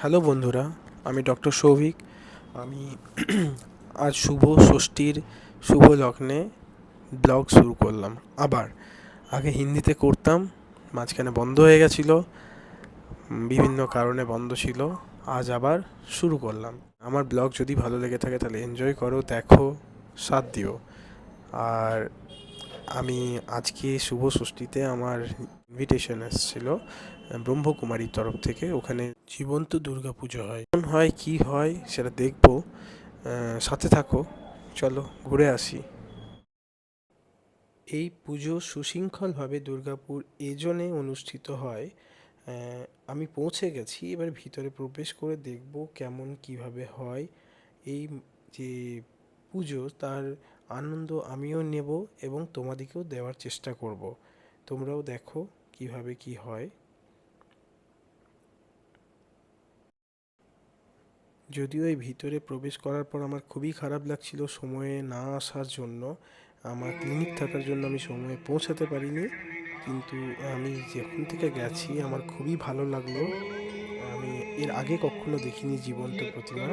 Hello বন্ধুরা, আমি doctor Souvik. আমি আজ শুভ ষষ্ঠীর শুভ লগ্নে ব্লগ শুরু করলাম। আবার আগে হিন্দিতে করতাম, মাঝখানে বন্ধ হয়ে গেছিলো, বিভিন্ন কারণে বন্ধ ছিল। আজ আবার শুরু করলাম। আমার ব্লগ যদি ভালো লেগে থাকে তাহলে এনজয় করো, দেখো, সাথ দিও। আর আমি আজকে শুভ ষষ্ঠীতে আমার ইনভিটেশন এসেছিল ব্রহ্মকুমারীর তরফ থেকে। ওখানে জীবন্ত দুর্গা পুজো হয়, কেমন হয় কি হয় সেটা দেখবো। সাথে থাকো, চলো ঘুরে আসি। এই পুজো সুশৃঙ্খলভাবে দুর্গাপুর এজনে অনুষ্ঠিত হয়। আমি পৌঁছে গেছি, এবার ভিতরে প্রবেশ করে দেখব কেমন কিভাবে হয় এই যে পুজো, তার আনন্দ আমিও নেব এবং তোমাদেরকেও দেওয়ার চেষ্টা করব। তোমরাও দেখো কিভাবে কি হয়। যদিও এই ভিতরে প্রবেশ করার পর আমার খুবই খারাপ লাগছিল সময়ে না আসার জন্য। আমার ক্লিনিক থাকার জন্য আমি সময়ে পৌঁছাতে পারিনি, কিন্তু আমি যখন থেকে গেছি আমার খুবই ভালো লাগলো। আমি এর আগে কখনো দেখিনি জীবন্ত প্রতিমা।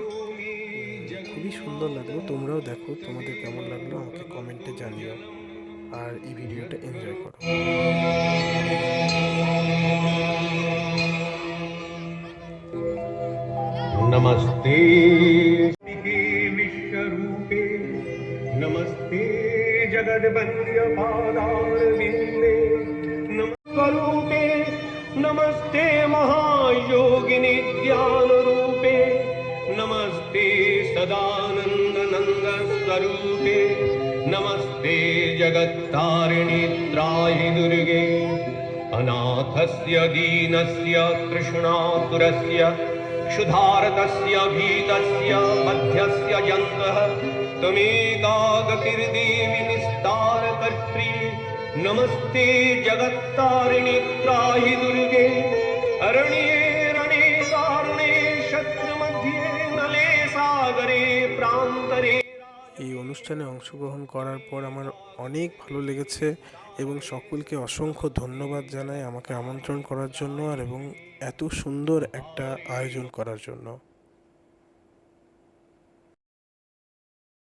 খুবই সুন্দর লাগলো। তোমরাও দেখো, তোমাদের কেমন লাগলো আমাকে কমেন্টে জানিও, আর এই ভিডিওটা এনজয় করো। नमस्ते विश्वरूपे नमस्ते जगद्वन्द्य पादारविन्दे नमस्वरूपे नमस्ते महायोगिनि ध्यानरूपे नमस्ते सदानन्द नन्द स्वरूपे नमस्ते जगत्तारिणि त्राहि दुर्गे अनाथस्य दीनस्य तृष्णातुरस्य क्षुधार्तस्य भीतस्य बध्यस्य जन्तः त्वमेका गतिर्देवि निस्तारकर्त्री नमस्ते जगत्तारिणि त्राहि दुर्गे अरण्ये रणे कारणे शत्रुमध्ये नले सागरे प्रान्तरे। এই অনুষ্ঠানে অংশগ্রহণ করার পর আমার অনেক ভালো লেগেছে এবং সকলকে অসংখ্য ধন্যবাদ জানাই আমাকে আমন্ত্রণ করার জন্য, আর এবং এত সুন্দর একটা আয়োজন করার জন্য।